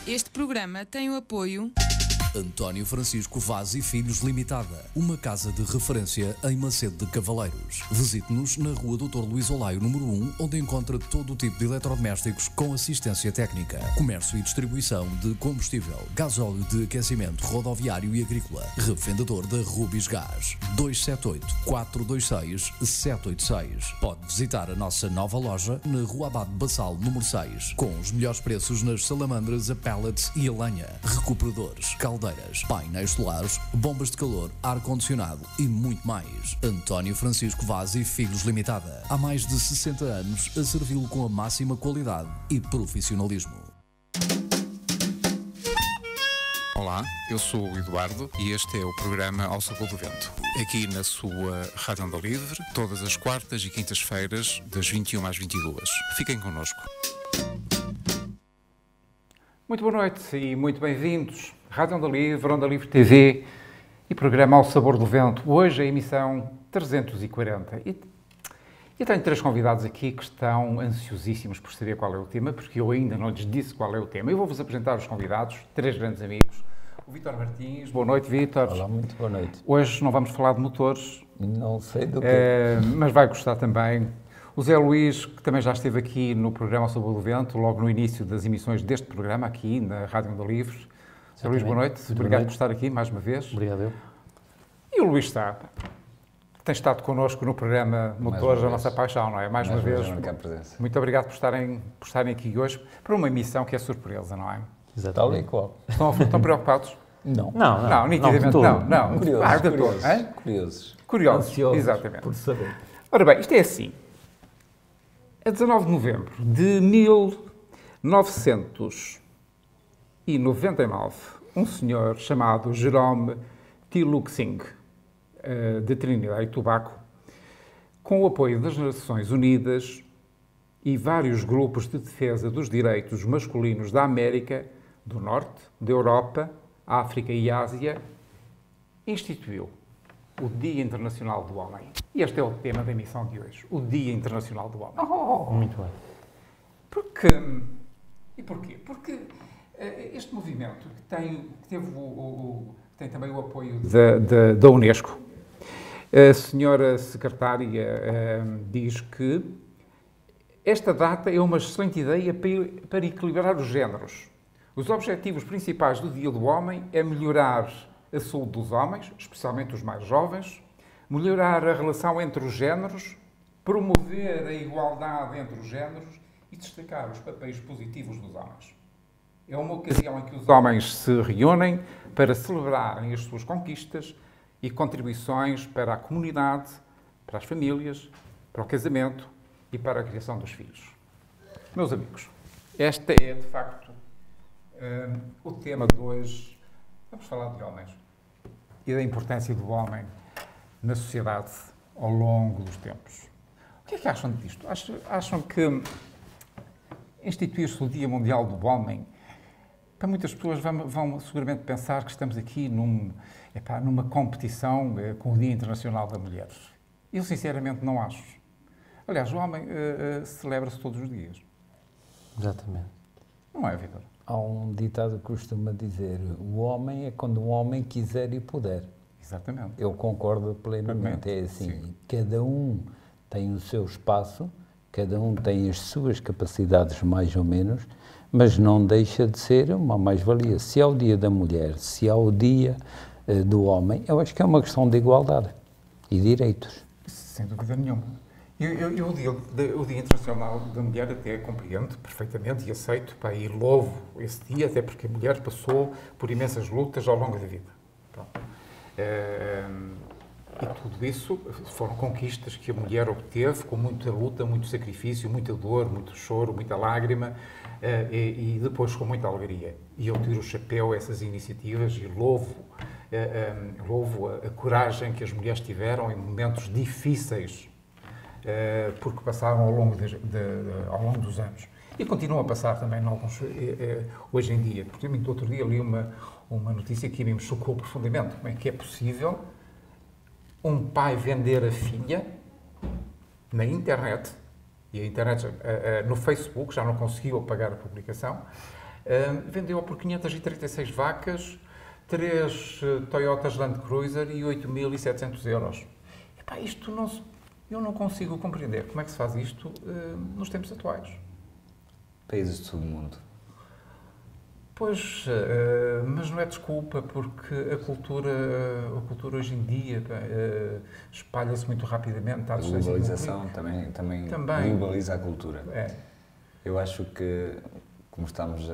Este programa tem o apoio António Francisco Vaz e Filhos Limitada, uma casa de referência em Macedo de Cavaleiros. Visite-nos na Rua Dr. Luís Olaio, número 1, onde encontra todo o tipo de eletrodomésticos com assistência técnica, comércio e distribuição de combustível, gasóleo de aquecimento rodoviário e agrícola. Revendedor da Rubis Gás. 278-426-786. Pode visitar a nossa nova loja na Rua Abade Bassal, número 6, com os melhores preços nas salamandras, a pellets e a lenha, recuperadores, caldeiras, painéis solares, bombas de calor, ar-condicionado e muito mais. António Francisco Vaz e Filhos Limitada. Há mais de 60 anos a servi-lo com a máxima qualidade e profissionalismo. Olá, eu sou o Eduardo e este é o programa Ao Sabor do Vento. Aqui na sua Rádio Onda Livre, todas as quartas e quintas-feiras, das 21 às 22. Fiquem connosco. Muito boa noite e muito bem-vindos. Rádio Onda Livre TV e programa Ao Sabor do Vento. Hoje a emissão 340. E tenho três convidados aqui que estão ansiosíssimos por saber qual é o tema, porque eu ainda não lhes disse qual é o tema. Eu vou-vos apresentar os convidados, três grandes amigos. O Vítor Martins. Boa noite, Vítor. Olá, muito boa noite. Hoje não vamos falar de motores. Não sei do quê. Mas vai gostar também. O Zé Luís, que também já esteve aqui no programa Ao Sabor do Vento, logo no início das emissões deste programa, aqui na Rádio Onda Livre. Zé Luís, boa noite. Obrigado por estar aqui mais uma vez. Obrigado eu. E o Luís Sá, que tem estado connosco no programa Motores, a nossa paixão, não é? Mais uma vez. Muito obrigado por estarem aqui hoje para uma emissão que é surpresa, não é? Exatamente. Tal e qual. Estão preocupados? Não. Não, nitidamente não. Curiosos. Ansiosos, exatamente. por saber. Ora bem, isto é assim. A 19 de novembro de 1999, um senhor chamado Jerome Tiluxing, de Trinidad e Tobago, com o apoio das Nações Unidas e vários grupos de defesa dos direitos masculinos da América do Norte, da Europa, África e Ásia, instituiu o Dia Internacional do Homem. E este é o tema da emissão de hoje, o Dia Internacional do Homem. Muito bem. E porquê? Porque este movimento tem também o apoio da Unesco. A senhora secretária diz que esta data é uma excelente ideia para equilibrar os géneros. Os objetivos principais do Dia do Homem é melhorar a saúde dos homens, especialmente os mais jovens, melhorar a relação entre os géneros, promover a igualdade entre os géneros e destacar os papéis positivos dos homens. É uma ocasião em que os homens se reúnem para celebrarem as suas conquistas e contribuições para a comunidade, para as famílias, para o casamento e para a criação dos filhos. Meus amigos, este é, de facto, o tema de hoje. Vamos falar de homens e da importância do homem na sociedade ao longo dos tempos. O que é que acham disto? Acham que instituir-se o Dia Mundial do Homem, para muitas pessoas vão seguramente pensar que estamos aqui numa competição com o Dia Internacional da Mulher. Eu, sinceramente, não acho. Aliás, o homem celebra-se todos os dias. Exatamente. Não é, Vítor? Há um ditado que costuma dizer: o homem é quando o homem quiser e puder. Exatamente. Eu concordo plenamente. É assim, sim. Cada um tem o seu espaço, cada um tem as suas capacidades mais ou menos, mas não deixa de ser uma mais-valia. Se há o Dia da Mulher, se há o Dia do Homem, eu acho que é uma questão de igualdade e direitos. Sem dúvida nenhuma. O Dia Internacional da Mulher até compreendo perfeitamente e aceito, e louvo esse dia, até porque a mulher passou por imensas lutas ao longo da vida. E tudo isso foram conquistas que a mulher obteve com muita luta, muito sacrifício, muita dor, muito choro, muita lágrima e depois com muita alegria. E eu tiro o chapéu a essas iniciativas e louvo a coragem que as mulheres tiveram em momentos difíceis, porque passaram ao longo dos anos. E continuam a passar também hoje em dia. Porque outro dia li uma notícia que me chocou profundamente. Como é que é possível um pai vender a filha na internet, e a internet no Facebook já não conseguiu apagar a publicação, Vendeu por 536 vacas, 3 Toyotas Land Cruiser e 8.700 euros. Epá, isto não se... Eu não consigo compreender como é que se faz isto nos tempos atuais. Países de todo o mundo. Pois, mas não é desculpa, porque a cultura hoje em dia espalha-se muito rapidamente. A globalização também globaliza a cultura. É. Eu acho que, como estamos,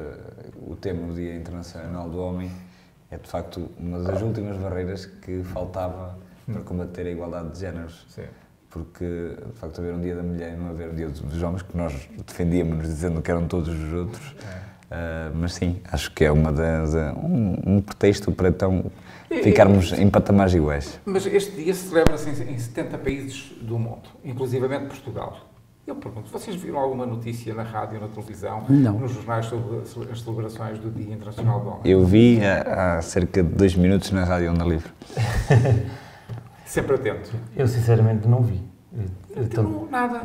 o tema do Dia Internacional do Homem é, de facto, uma das últimas barreiras que faltava para combater a igualdade de géneros. Sim. Porque, de facto, haver um Dia da Mulher e não haver um Dia dos Homens, que nós defendíamos dizendo que eram todos os outros. Mas sim, acho que é um pretexto para então ficarmos em patamares iguais. Mas este dia celebra-se em 70 países do mundo, inclusivamente Portugal. Eu pergunto, vocês viram alguma notícia na rádio, na televisão, nos jornais sobre as celebrações do Dia Internacional do Homem? Eu vi há cerca de 2 minutos na Rádio Onda Livre. Sempre atento. Eu sinceramente não vi.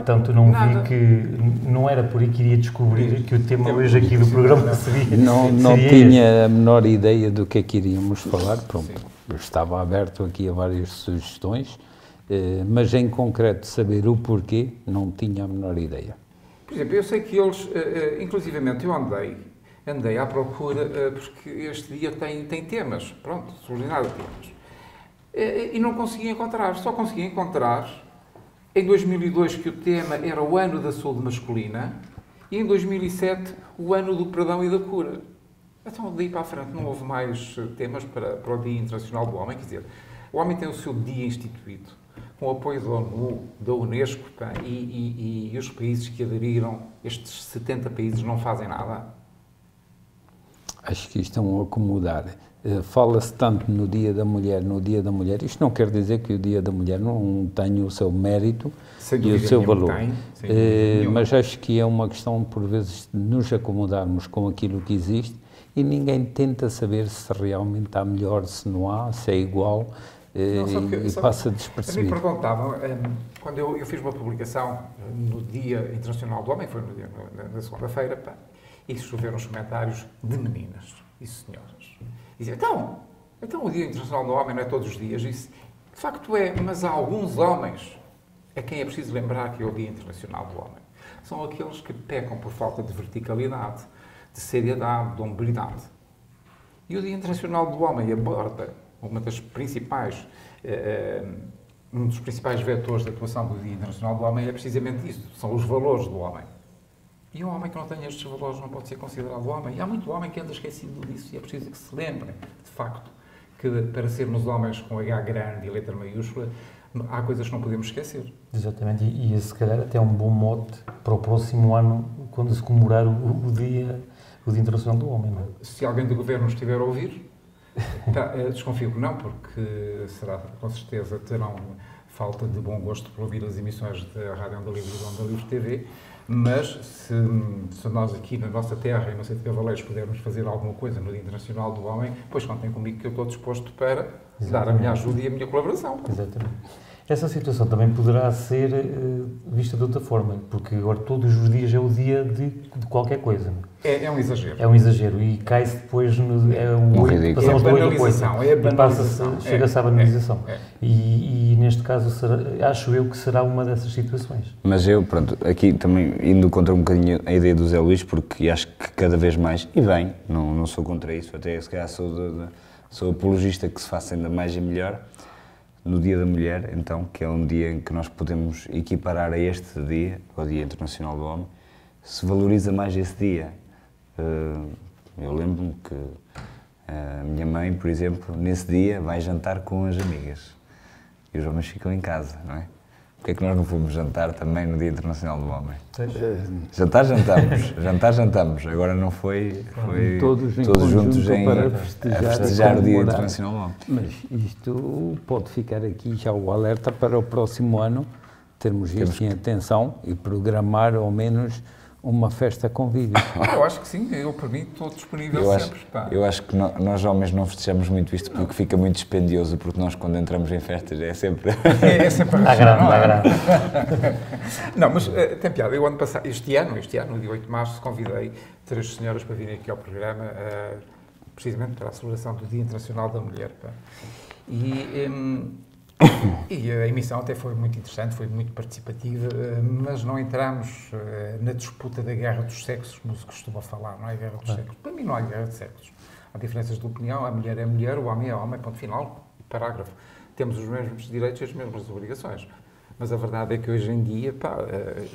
Tanto não vi que não era por aí que iria descobrir que o tema hoje aqui do programa seria. Não tinha a menor ideia do que é que iríamos falar. Pronto, eu estava aberto aqui a várias sugestões, mas em concreto saber o porquê não tinha a menor ideia. Por exemplo, eu sei que eles, inclusivamente eu andei à procura, porque este dia tem temas, pronto, sublinhado temas, e não consegui encontrar, só consegui encontrar em 2002 que o tema era o ano da saúde masculina e em 2007 o ano do perdão e da cura. Então, daí para a frente não houve mais temas para o Dia Internacional do Homem, quer dizer, o homem tem o seu dia instituído, com o apoio da ONU, da Unesco, e os países que aderiram, estes 70 países, não fazem nada? Acho que estão a acomodar. Fala-se tanto no Dia da Mulher, isto não quer dizer que o Dia da Mulher não tenha o seu mérito e o seu valor, mas acho que é uma questão, por vezes, de nos acomodarmos com aquilo que existe e ninguém tenta saber se realmente há melhor, se não há, se é igual, e passa despercebido. Me perguntavam, quando eu fiz uma publicação no Dia Internacional do Homem, foi na segunda-feira, e choveram os comentários de meninas e senhoras. Dizia, então o Dia Internacional do Homem não é todos os dias? Isso, de facto é, mas há alguns homens a quem é preciso lembrar que é o Dia Internacional do Homem. São aqueles que pecam por falta de verticalidade, de seriedade, de hombridade. E o Dia Internacional do Homem aborda um dos principais vetores de atuação do Dia Internacional do Homem é precisamente isso, são os valores do homem. E um homem que não tenha estes valores não pode ser considerado homem. E há muito homem que anda esquecido disso e é preciso que se lembrem, de facto, que para sermos homens com H grande e letra maiúscula, há coisas que não podemos esquecer. Exatamente, e esse, se calhar, até é um bom mote para o próximo ano, quando se comemorar o Dia Internacional do Homem. Não é? Se alguém do Governo estiver a ouvir, desconfio que não, porque será, com certeza, terão falta de bom gosto por ouvir as emissões da Rádio Onda Livre e da Onda Livre TV, mas se nós aqui na nossa terra, em Macedo de Cavaleiros, pudermos fazer alguma coisa no Dia Internacional do Homem, pois contem comigo que eu estou disposto para dar a minha ajuda e a minha colaboração. Exatamente. Essa situação também poderá ser vista de outra forma, porque agora todos os dias é o dia de qualquer coisa. É um exagero. É um exagero e cai-se depois no... Passamos de outra coisa. Chega-se à banalização. E neste caso, acho eu que será uma dessas situações. Mas eu, pronto, aqui também indo contra um bocadinho a ideia do Zé Luís, porque acho que cada vez mais, e bem, não sou contra isso, até se calhar sou apologista que se faça ainda mais e melhor, no Dia da Mulher, então, que é um dia em que nós podemos equiparar a este dia, ao Dia Internacional do Homem, se valoriza mais esse dia. Eu lembro-me que a minha mãe, por exemplo, nesse dia vai jantar com as amigas e os homens ficam em casa, não é? Porquê é que nós não fomos jantar também no Dia Internacional do Homem? Jantar jantamos, agora não foi todos juntos a festejar o Dia Internacional do Homem. Mas isto pode ficar aqui já o alerta para o próximo ano termos isto em atenção e programar ao menos uma festa convívio. Eu acho que sim, eu para mim estou disponível sempre. Eu acho que nós homens não festejamos muito isto porque fica muito dispendioso, porque nós quando entramos em festas é sempre... É sempre a grande. Não, mas tem piada. Eu ano passado, este ano, no dia 8 de março, convidei 3 senhoras para virem aqui ao programa, precisamente para a celebração do Dia Internacional da Mulher. E a emissão até foi muito interessante, foi muito participativa, mas não entramos na disputa da guerra dos sexos, como se costuma falar, não é guerra dos sexos. Para mim não há guerra de sexos. Há diferenças de opinião, a mulher é mulher, o homem é homem, ponto final, parágrafo. Temos os mesmos direitos e as mesmas obrigações. Mas a verdade é que hoje em dia,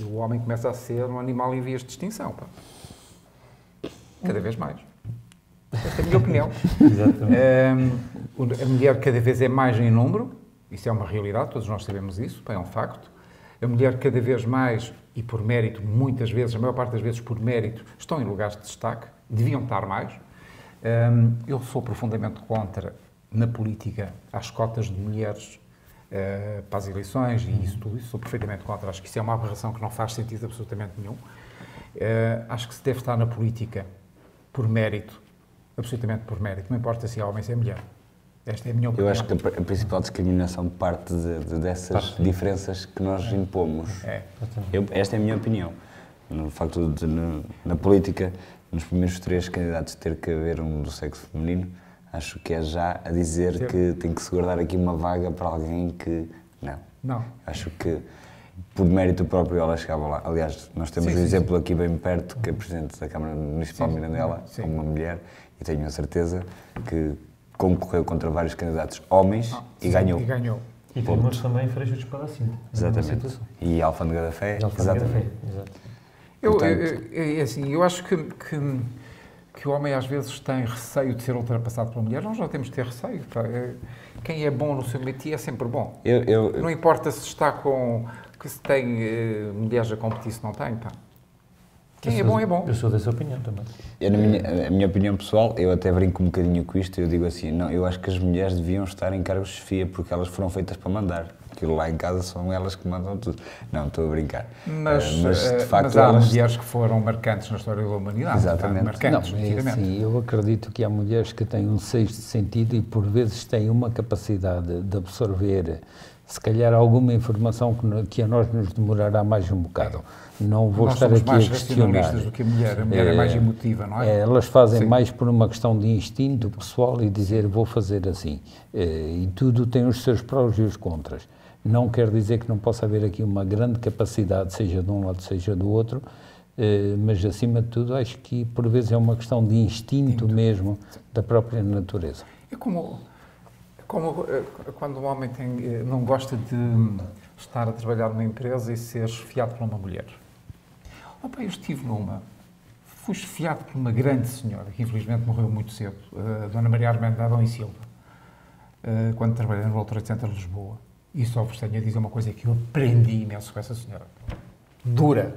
o homem começa a ser um animal em vias de extinção. Cada vez mais. Esta é a minha opinião. A mulher cada vez é mais em número. Isso é uma realidade, todos nós sabemos isso, é um facto. A mulher cada vez mais, e por mérito, muitas vezes, a maior parte das vezes por mérito, estão em lugares de destaque, deviam estar mais. Eu sou profundamente contra, na política, as cotas de mulheres para as eleições e isso tudo, sou perfeitamente contra. Acho que isso é uma aberração que não faz sentido absolutamente nenhum. Acho que se deve estar na política por mérito, absolutamente por mérito, não importa se é homem ou se é mulher. Esta é a minha opinião. Eu acho que a principal discriminação parte dessas diferenças que nós impomos. Esta é a minha opinião. No facto de, na política, nos primeiros 3 candidatos ter que haver um do sexo feminino, acho que é já a dizer que tem que se guardar aqui uma vaga para alguém que... Não. Acho que, por mérito próprio, ela chegava lá. Aliás, nós temos um exemplo aqui bem perto, que a Presidente da Câmara Municipal de Mirandela, uma mulher, e tenho a certeza que concorreu contra vários candidatos homens e ganhou. E temos também Freixo de Espadacim. Exatamente. E Alfândega da Fé. Exatamente. Eu acho que o homem às vezes tem receio de ser ultrapassado pela mulher. Nós já temos de ter receio. Quem é bom no seu métier é sempre bom. Não importa se está que se tem mulheres a competir, se não tem. Quem é bom é bom. Eu sou dessa opinião também. A minha opinião pessoal, eu até brinco um bocadinho com isto, eu digo assim, não, eu acho que as mulheres deviam estar em cargos de chefia porque elas foram feitas para mandar. Aquilo lá em casa são elas que mandam tudo. Não, estou a brincar. Mas de facto, há mulheres que foram marcantes na história da humanidade. Exatamente. Marcantes, assim, eu acredito que há mulheres que têm um sexto sentido e por vezes têm uma capacidade de absorver se calhar alguma informação que a nós nos demorará mais um bocado. Não vou estar aqui a questionar. Do que a mulher é mais emotiva, não é? Elas fazem mais por uma questão de instinto pessoal e dizer vou fazer assim. E tudo tem os seus prós e os contras. Não quer dizer que não possa haver aqui uma grande capacidade, seja de um lado, seja do outro, mas acima de tudo acho que por vezes é uma questão de instinto mesmo da própria natureza. É como quando um homem não gosta de estar a trabalhar numa empresa e ser esfiado por uma mulher. Eu estive fui esfiado por uma grande senhora, que infelizmente morreu muito cedo, a Dona Maria Armando Adão e Silva, quando trabalhei no World Trade Center de Lisboa. E só vos tenho a dizer uma coisa que eu aprendi imenso com essa senhora. Dura.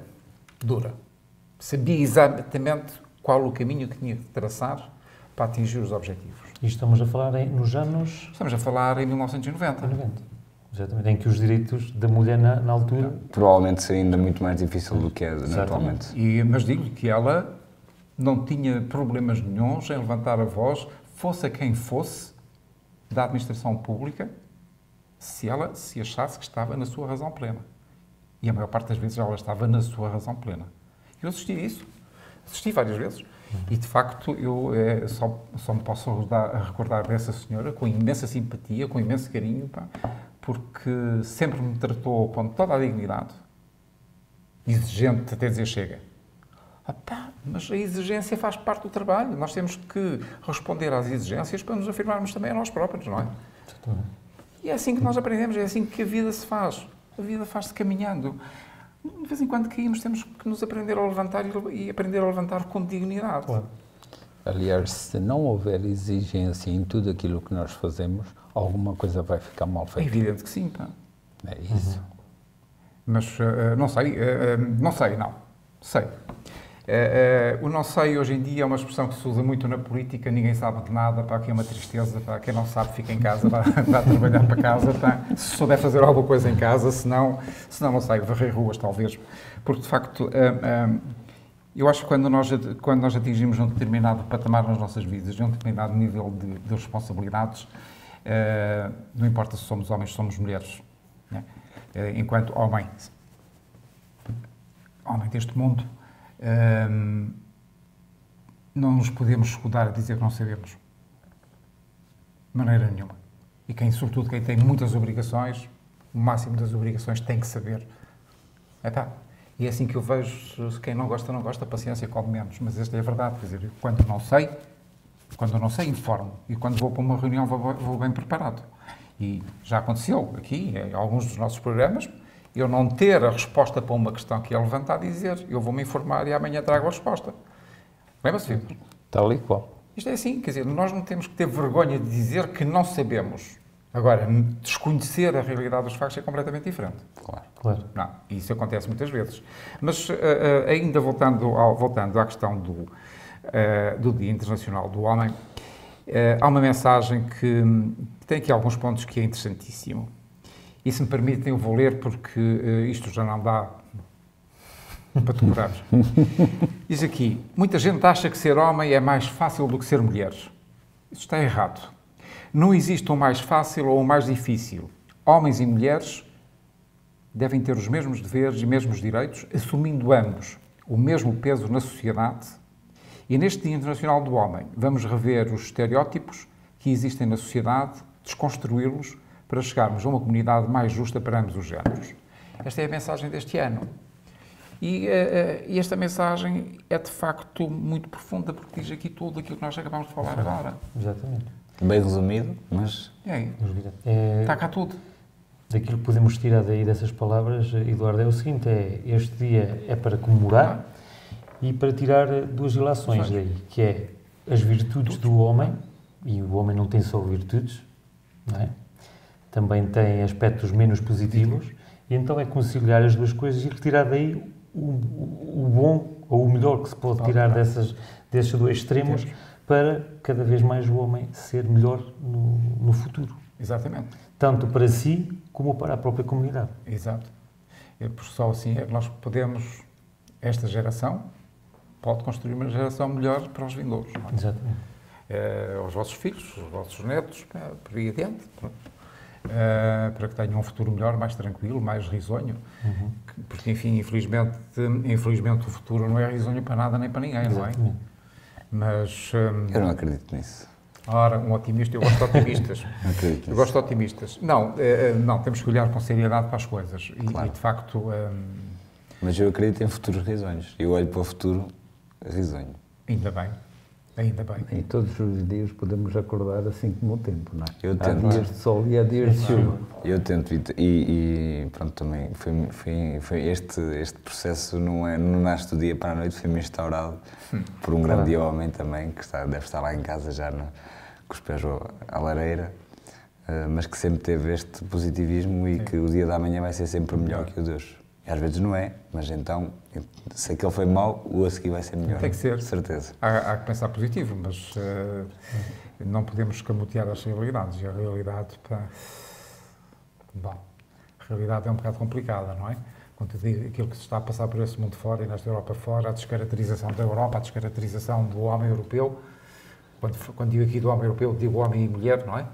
Sabia exatamente qual o caminho que tinha que traçar para atingir os objetivos. E estamos a falar nos anos... Estamos a falar em 1990. Exatamente, em que os direitos da mulher na altura... Provavelmente seria ainda muito mais difícil do que é atualmente. Mas digo-lhe que ela não tinha problemas nenhuns em levantar a voz, fosse a quem fosse, da administração pública, se ela se achasse que estava na sua razão plena. E a maior parte das vezes ela estava na sua razão plena. Eu assisti a isso. Assisti várias vezes. E, de facto, eu só me posso recordar dessa senhora com imensa simpatia, com imenso carinho, porque sempre me tratou com toda a dignidade, exigente até dizer chega. Mas a exigência faz parte do trabalho. Nós temos que responder às exigências para nos afirmarmos também a nós próprios, não é? E é assim que nós aprendemos, é assim que a vida se faz. A vida faz-se caminhando. De vez em quando caímos, temos que nos aprender a levantar e aprender a levantar com dignidade. Claro. Aliás, se não houver exigência em tudo aquilo que nós fazemos, alguma coisa vai ficar mal feita. É evidente que sim, É isso. Mas não sei. Sei. O não sei hoje em dia é uma expressão que se usa muito na política, ninguém sabe de nada, aqui é uma tristeza, quem não sabe fica em casa, vai trabalhar para casa, se souber fazer alguma coisa em casa, senão não sei, varrer ruas talvez, porque de facto Eu acho que quando nós atingimos um determinado patamar nas nossas vidas, um determinado nível de responsabilidades, não importa se somos homens ou somos mulheres, né? Enquanto homem deste mundo, não nos podemos escudar a dizer que não sabemos. De maneira nenhuma. E sobretudo quem tem muitas obrigações, o máximo das obrigações tem que saber. E é assim que eu vejo, quem não gosta, paciência, come menos. Mas esta é a verdade, quer dizer, quando eu não sei, informo. E quando vou para uma reunião, vou bem preparado. E já aconteceu aqui, em alguns dos nossos programas, eu não ter a resposta para uma questão que é levantada e dizer, eu vou-me informar e amanhã trago a resposta. Lembra-se, Vítor? Tal e qual. Isto é assim, quer dizer, nós não temos que ter vergonha de dizer que não sabemos. Agora, desconhecer a realidade dos factos é completamente diferente. Claro. Não, isso acontece muitas vezes. Mas, ainda voltando à questão do Dia Internacional do Homem, há uma mensagem que tem aqui alguns pontos que é interessantíssimo. E, se me permitem, eu vou ler, porque isto já não dá para decorar. Diz aqui, muita gente acha que ser homem é mais fácil do que ser mulher. Isso está errado. Não existe um mais fácil ou um mais difícil. Homens e mulheres devem ter os mesmos deveres e mesmos direitos, assumindo ambos o mesmo peso na sociedade. E neste Dia Internacional do Homem, vamos rever os estereótipos que existem na sociedade, desconstruí-los, para chegarmos a uma comunidade mais justa para ambos os géneros. Esta é a mensagem deste ano. E esta mensagem é, de facto, muito profunda, porque diz aqui tudo aquilo que nós acabamos de falar agora. Exatamente. Bem resumido, mas... Está cá tudo. Daquilo que podemos tirar daí dessas palavras, Eduardo, é o seguinte, este dia é para comemorar e para tirar duas ilações daí, que é as virtudes do homem, e o homem não tem só virtudes, não é? Também tem aspectos menos positivos, e então é conciliar as duas coisas e retirar daí o bom ou o melhor que se pode tirar desses dois extremos para cada vez mais o homem ser melhor no futuro. Exatamente. Tanto para si como para a própria comunidade. Exato. Porque só assim é que nós podemos, esta geração, pode construir uma geração melhor para os vindouros. Não é? Exatamente. Aos vossos filhos, aos vossos netos, por aí adiante. Para que tenham um futuro melhor, mais tranquilo, mais risonho. Porque, enfim, infelizmente o futuro não é risonho para nada nem para ninguém, Exatamente. Não é? Mas... eu não acredito nisso. Ora, um otimista, eu gosto de otimistas. Acredito Eu gosto de otimistas. Não, temos que olhar com seriedade para as coisas. Claro. E de facto... Mas eu acredito em futuros risonhos. Eu olho para o futuro risonho. Ainda bem. Ainda bem. E todos os dias podemos acordar assim como o tempo, não é? Eu tento. Há dias de sol e há dias de chuva. Eu tento, Vitor, e pronto, também foi este processo não nasce do dia para a noite, foi-me instaurado por um grande homem também, que deve estar lá em casa já com os pés à lareira, mas que sempre teve este positivismo e que o dia da manhã vai ser sempre melhor que o de hoje. E às vezes não é, mas então, se aquele foi mau, o a seguir vai ser melhor. Tem que ser. Certeza. Há que pensar positivo, mas não podemos escamotear as realidades. E a realidade, a realidade é um bocado complicada, não é? Quando eu digo aquilo que se está a passar por esse mundo fora e nesta Europa fora, a descaracterização da Europa, a descaracterização do homem europeu. Quando digo aqui do homem europeu, digo homem e mulher, não é?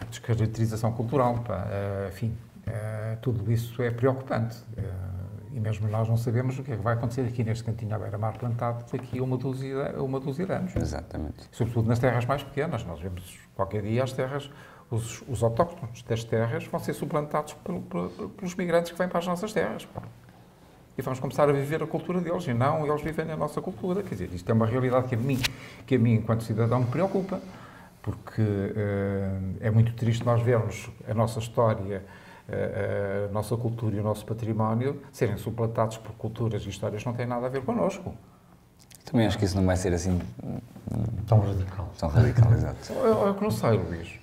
A descaracterização cultural, enfim, tudo isso é preocupante. E mesmo nós não sabemos o que é que vai acontecer aqui neste cantinho à beira-mar plantado daqui a uma dúzia de anos. Exatamente. Sobretudo nas terras mais pequenas. Nós vemos qualquer dia as terras, os autóctonos das terras vão ser suplantados pelos migrantes que vêm para as nossas terras. E vamos começar a viver a cultura deles e não eles vivem a nossa cultura. Quer dizer, isto é uma realidade que a mim enquanto cidadão, me preocupa. Porque é muito triste nós vermos a nossa história, a nossa cultura e o nosso património serem suplantados por culturas e histórias que não têm nada a ver connosco. Também acho que isso não vai ser assim... Tão radical. Tão radical, exato. Eu que não sei, Luís.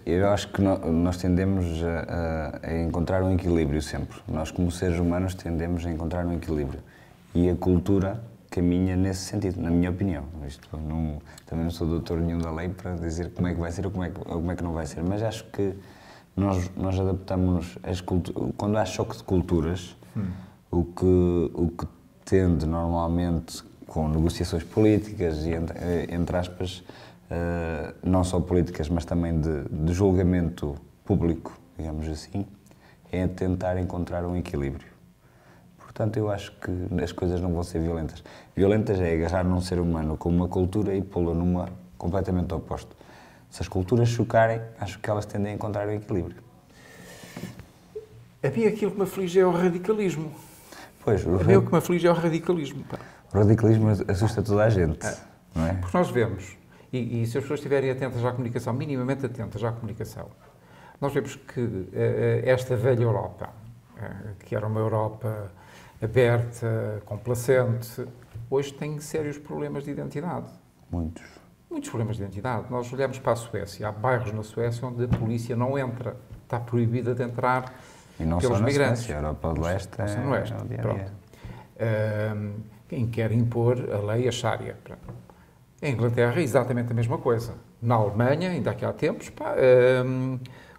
Eu acho que nós tendemos a encontrar um equilíbrio sempre. Nós, como seres humanos, tendemos a encontrar um equilíbrio. E a cultura caminha nesse sentido, na minha opinião. Também não sou doutor nenhum da lei para dizer como é que vai ser ou como é que não vai ser, mas acho que nós adaptamos quando há choque de culturas, o que tende normalmente com negociações políticas e, entre aspas, não só políticas, mas também de julgamento público, digamos assim, é tentar encontrar um equilíbrio. Portanto, eu acho que as coisas não vão ser violentas. Violentas é agarrar num ser humano com uma cultura e pô-lo numa completamente oposta. Se as culturas chocarem, acho que elas tendem a encontrar um equilíbrio. A mim aquilo que me aflige é o radicalismo. Pois, A mim o que me aflige é o radicalismo. Pá. o radicalismo assusta toda a gente, não é? Porque nós vemos, e se as pessoas estiverem atentas à comunicação, minimamente atentas à comunicação, nós vemos que esta velha Europa, que era uma Europa aberta, complacente, hoje tem sérios problemas de identidade. Muitos. Muitos problemas de identidade. Nós olhamos para a Suécia, há bairros na Suécia onde a polícia não entra, está proibida de entrar e não pelos só na migrantes. Suécia, a Europa do Leste é no Oeste. o dia a Pronto. dia. Quem quer impor a lei, a Sharia. Em Inglaterra é exatamente a mesma coisa. Na Alemanha, ainda aqui há tempos,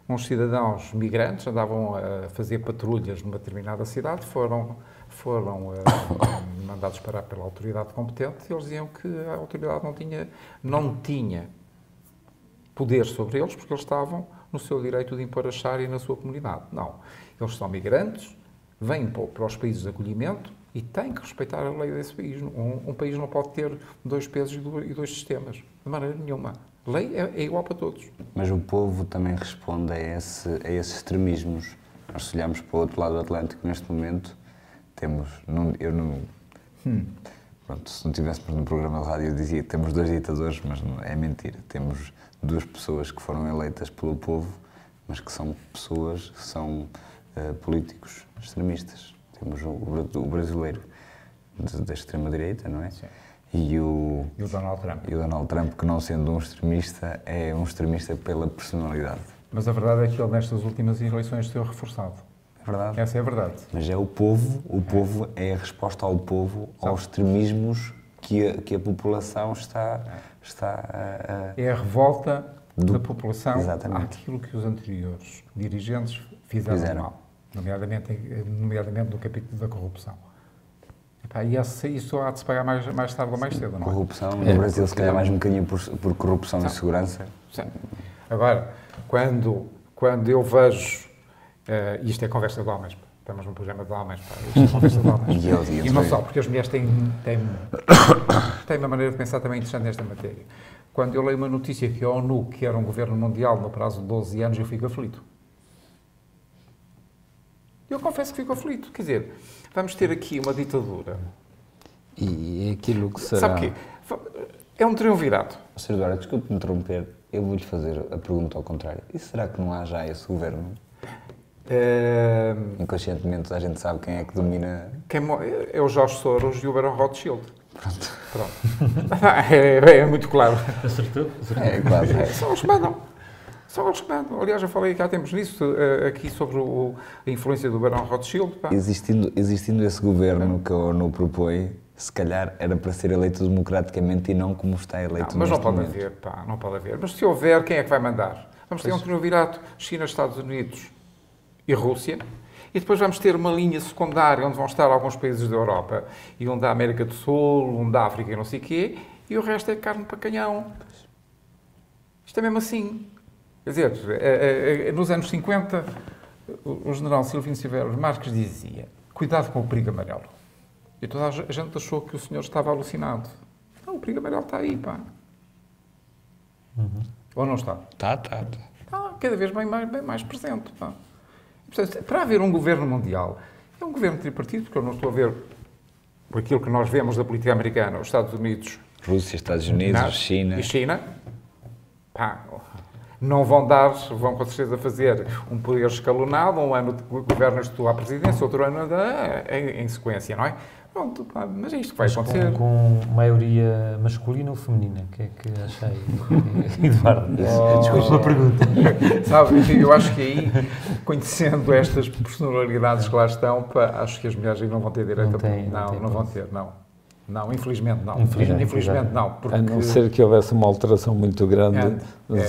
uns cidadãos migrantes andavam a fazer patrulhas numa determinada cidade, foram mandados parar pela autoridade competente e eles diziam que a autoridade não tinha poder sobre eles porque eles estavam no seu direito de impor a Sharia na sua comunidade. Não. Eles são migrantes, vêm para os países de acolhimento e têm que respeitar a lei desse país. Um país não pode ter dois pesos e dois sistemas, de maneira nenhuma. A lei é igual para todos. Mas o povo também responde a esses extremismos. Nós, se olharmos para o outro lado do Atlântico, neste momento, temos... Pronto, se não estivéssemos num programa de rádio, eu dizia que temos 2 ditadores, mas não, é mentira. Temos 2 pessoas que foram eleitas pelo povo, mas que são pessoas, que são políticos extremistas. Temos o brasileiro da extrema-direita, não é? Sim. E o Donald Trump. E o Donald Trump, que não sendo um extremista, é um extremista pela personalidade. Mas a verdade é que ele, nestas últimas eleições, se deu reforçado. É verdade. Essa é a verdade. Mas é o povo é a resposta ao povo, aos extremismos que a população está É a revolta da população Exatamente. àquilo que os anteriores dirigentes fizeram mal, nomeadamente no capítulo da corrupção. E isso há de se pagar mais tarde ou mais cedo, não é? Corrupção, no Brasil se calhar mais um bocadinho por corrupção e segurança. Sim. Agora, quando eu vejo, isto é conversa de homens, estamos num programa de homens, isto é conversa de homens. E não só, porque as mulheres têm uma maneira de pensar também interessante nesta matéria. Quando eu leio uma notícia que a ONU quer um governo mundial no prazo de 12 anos, eu fico aflito. Eu confesso que fico aflito. Quer dizer, vamos ter aqui uma ditadura. E aquilo que será... Sabe o quê? É um triunvirato. Sr. Eduardo, desculpe-me interromper, eu vou-lhe fazer a pergunta ao contrário. E será que não há já esse governo? Inconscientemente a gente sabe quem é que domina... É o Jorge Soros e o Barão Rothschild. Pronto. É muito claro. Acertou? É quase. São eles que mandam. São eles que mandam. Aliás, já falei cá tempos nisso, aqui sobre a influência do Barão Rothschild. Existindo esse governo que a ONU propõe, se calhar era para ser eleito democraticamente e não como está eleito mas neste não momento. pode haver, não pode haver. Mas se houver, quem é que vai mandar? Vamos ter um triunvirato China, Estados Unidos e Rússia. E depois vamos ter uma linha secundária onde vão estar alguns países da Europa e um da América do Sul, um da África e não sei o quê, e o resto é carne para canhão. Isto é mesmo assim. Quer dizer, nos anos 50, o general Silvino Severo Marques dizia: cuidado com o perigo amarelo. E toda a gente achou que o senhor estava alucinado. Não, o perigo amarelo está aí, pá. Ou não está? Está. Está cada vez bem mais presente, pá. Portanto, para haver um governo mundial, é um governo tripartite, porque eu não estou a ver, por aquilo que nós vemos da política americana, os Estados Unidos... Rússia, Estados Unidos, China... E China, pá, não vão com certeza fazer um poder escalonado, um ano governas tu à presidência, outro ano em sequência, não é? Pronto, pá, mas é isto que vai acontecer. Com maioria masculina ou feminina? O que é que achei, Eduardo? Desculpa uma pergunta. Sabe, eu acho que aí, conhecendo estas personalidades que lá estão, pá, acho que as mulheres aí não vão ter direito não vão ter, não. Não, infelizmente não. Infelizmente não. Porque... A não ser que houvesse uma alteração muito grande,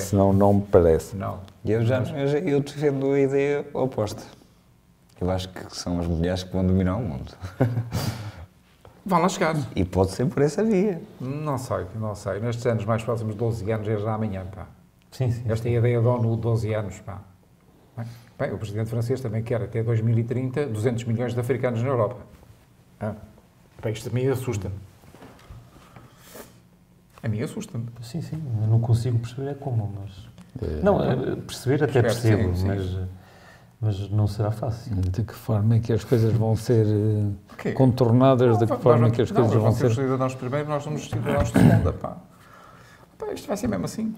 senão não me parece. Não. Eu defendo a ideia oposta. Eu acho que são as mulheres que vão dominar o mundo. Vão lá chegar. E pode ser por essa via. Não sei. Nestes anos mais próximos, 12 anos, é já amanhã, pá. Sim. Esta é a ideia da ONU, 12 anos, pá. Bem, o presidente francês também quer até 2030 200 milhões de africanos na Europa. Pá, isto a mim assusta-me. A mim assusta-me. Sim, eu não consigo perceber como, mas... Não, perceber até percebo, sim. Mas não será fácil. De que forma é que as coisas vão ser contornadas, de que forma é que as coisas vão ser... Nós cidadãos de primeiro, nós somos cidadãos de segunda, pá. Isto vai ser mesmo assim.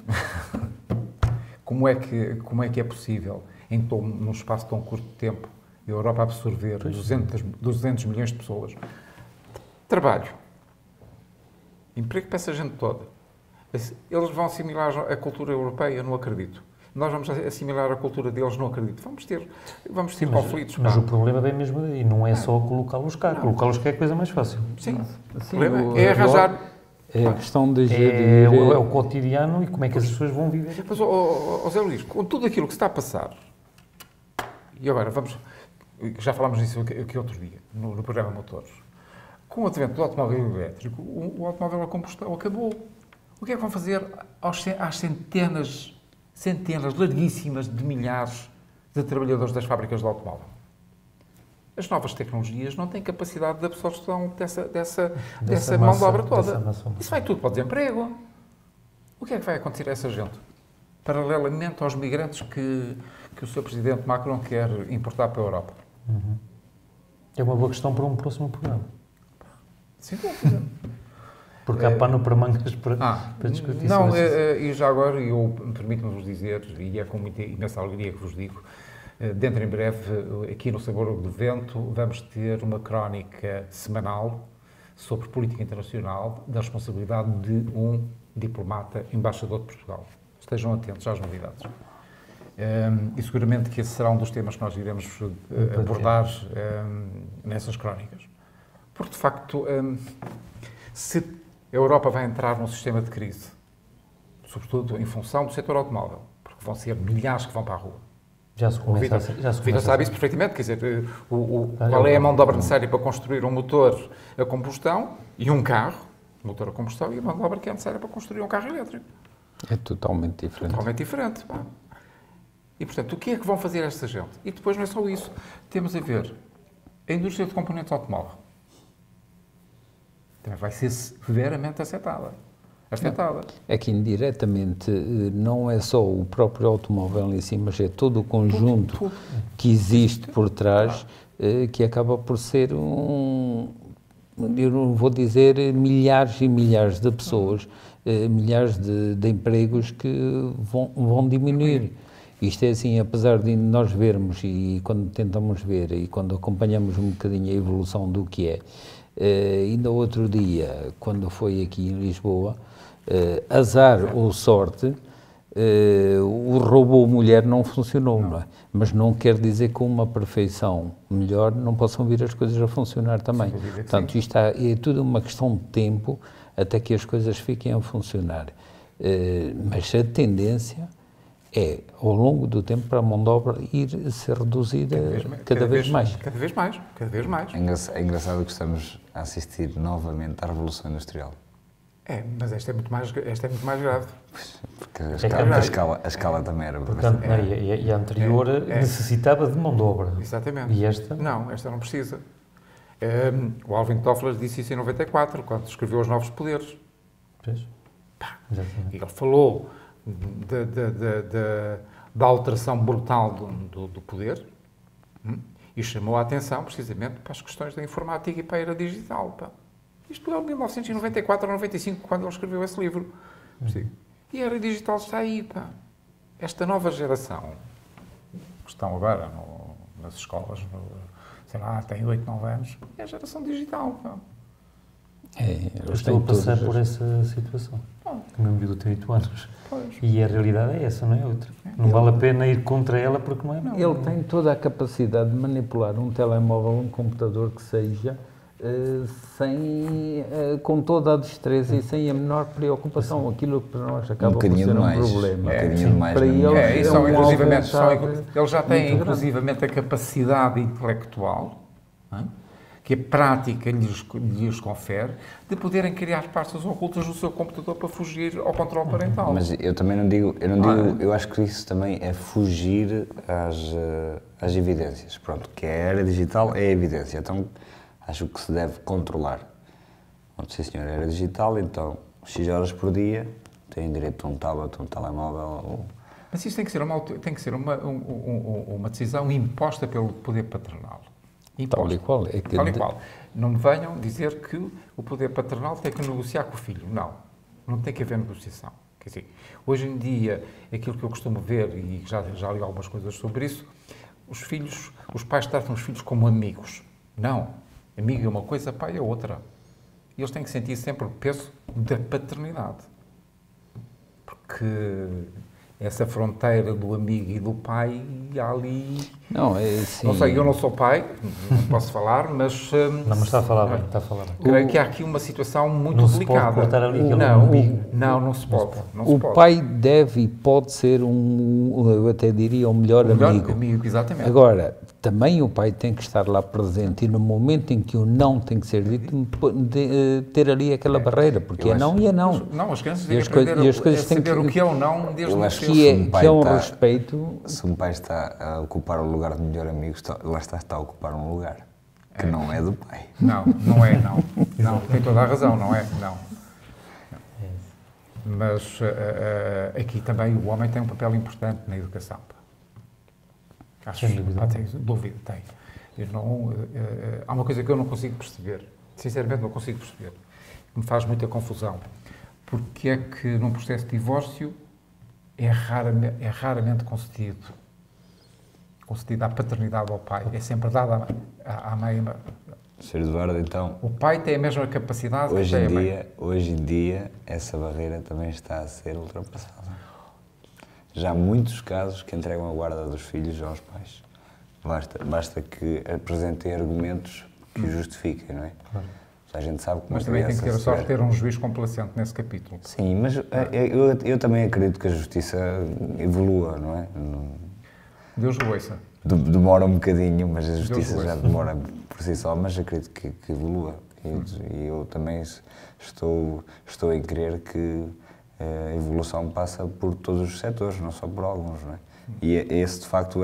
Como é que é possível, num espaço tão curto de tempo, a Europa absorver 200 milhões de pessoas? Trabalho. Emprego para essa gente toda. Eles vão assimilar a cultura europeia? Não acredito. Nós vamos assimilar a cultura deles? Não acredito. Vamos ter conflitos. Mas o problema vem mesmo daí. Não é só colocá-los cá. Colocá-los cá é a coisa mais fácil. Sim. O problema é arranjar... É a questão de gerir... É o cotidiano e como é que as pessoas vão viver. Mas, Zé Luís, com tudo aquilo que se está a passar, e agora vamos... Já falámos nisso aqui outro dia, no programa Motores. Com o advento do automóvel elétrico, o automóvel a combustão acabou. O que é que vão fazer às centenas larguíssimas de milhares de trabalhadores das fábricas de automóvel? As novas tecnologias não têm capacidade de absorção dessa mão de obra toda. Isso vai tudo para o desemprego. O que é que vai acontecer a essa gente? Paralelamente aos migrantes que o Sr. Presidente Macron quer importar para a Europa. É uma boa questão para um próximo programa. Sem dúvida. Porque há pano para mangas para discutir não, sobre isso. E já agora, eu permito-me vos dizer, e é com muita imensa alegria que vos digo, dentro em breve, aqui no Sabor do Vento, vamos ter uma crónica semanal sobre política internacional da responsabilidade de um diplomata embaixador de Portugal. Estejam atentos às novidades. E seguramente que esse será um dos temas que nós iremos abordar nessas crónicas. Porque, de facto, se a Europa vai entrar num sistema de crise, sobretudo em função do setor automóvel, porque vão ser milhares que vão para a rua. Já se começa a Vitor sabe isso perfeitamente, quer dizer, qual é a mão de obra necessária para construir um motor a combustão e um carro, motor a combustão, e a mão de obra que é necessária para construir um carro elétrico. É totalmente diferente. Totalmente diferente. Pá. E, portanto, o que é que vão fazer esta gente? E depois não é só isso. Temos a ver a indústria de componentes automóvel. Também vai ser severamente afetada. É que indiretamente não é só o próprio automóvel em si, mas é todo o conjunto que existe por trás que acaba por ser eu não vou dizer milhares e milhares de pessoas, milhares de empregos que vão diminuir. Isto é assim, apesar de nós vermos e quando tentamos ver e quando acompanhamos um bocadinho a evolução do que é, ainda outro dia, quando foi aqui em Lisboa, azar ou sorte, o robô mulher não funcionou, não é? Mas não quer dizer que com uma perfeição melhor não possam vir as coisas a funcionar também. Portanto, isto é tudo uma questão de tempo até que as coisas fiquem a funcionar. Mas a tendência é, ao longo do tempo, para a mão de obra ir a ser reduzida cada vez mais. Cada vez mais. É engraçado que estamos a assistir novamente à Revolução Industrial. Mas esta é muito mais grave. Porque a escala também era... Portanto, e a anterior necessitava de mão de obra. Exatamente. E esta? Não, esta não precisa. O Alvin Toffler disse isso em 94, quando escreveu Os Novos Poderes. Pois. E ele falou da alteração brutal do poder e chamou a atenção precisamente para as questões da informática e para a era digital. Pá. Isto é de 1994 ou 95, quando ele escreveu esse livro. E a era digital está aí. Pá. Esta nova geração, que estão agora nas escolas, sei lá, tem 8, 9 anos, é a geração digital. Pá. Eu estou a passar por essa situação. O meu miúdo tem 8 anos. E a realidade é essa, não é outra. Não vale a pena ir contra ela porque não é. Ele tem toda a capacidade de manipular um telemóvel, um computador que seja, com toda a destreza e sem a menor preocupação. Aquilo que para nós acaba por ser um problema. Para ele já tem inclusivamente a capacidade intelectual, que a prática lhes confere, de poderem criar pastas ocultas no seu computador para fugir ao controle parental. Mas eu também não digo, eu acho que isso também é fugir às evidências. Pronto, que a era digital é a evidência, então acho que se deve controlar. Pronto, sim senhor, a era digital, então X horas por dia, têm direito a um tablet, um telemóvel. Mas isso tem que ser uma decisão imposta pelo poder patronal. Tal e qual. Tal e qual. Não me venham dizer que o poder patronal tem que negociar com o filho. Não tem que haver negociação. Quer dizer, hoje em dia, aquilo que eu costumo ver, e já li algumas coisas sobre isso, os pais tratam os filhos como amigos. Não. Amigo é uma coisa, pai é outra. E eles têm que sentir sempre o peso da paternidade. Porque essa fronteira do amigo e do pai, há ali... Não, é assim... Não sei, eu não sou pai, não posso falar, mas... Não, mas está a falar bem, está a falar bem. Creio que há aqui uma situação muito não delicada. Não se pode cortar ali aquele amigo. Não se pode. O pai deve e pode ser eu até diria, o melhor amigo. Exatamente. Agora, também o pai tem que estar lá presente e no momento em que o não tem que ser dito, ter ali aquela barreira, porque é não e é não. Não, as crianças têm que aprender a saber o que é o não desde o que é um respeito. Se um pai está a ocupar o lugar de melhor amigo, lá está a ocupar um lugar que não é do pai. Não, tem toda a razão, não é? Não. Mas aqui também o homem tem um papel importante na educação. Acho que tem. Há uma coisa que eu não consigo perceber, sinceramente não consigo perceber, que me faz muita confusão. Porque é que num processo de divórcio é raramente concedida a paternidade ao pai, é sempre dada à mãe. Sr. Eduardo, então... O pai tem a mesma capacidade que tem a mãe. Hoje em dia, essa barreira também está a ser ultrapassada. Já há muitos casos que entregam a guarda dos filhos aos pais. Basta que apresentem argumentos que o justifiquem, não é? Claro. A gente sabe que mas também tem que ter a sorte de ter um juiz complacente nesse capítulo. Sim, mas eu também acredito que a justiça evolua, não é? Deus o ouça. Demora um bocadinho, mas a justiça já demora por si só, mas acredito que evolua. E eu também estou em crer que a evolução passa por todos os setores, não só por alguns, não é? E esse, de facto,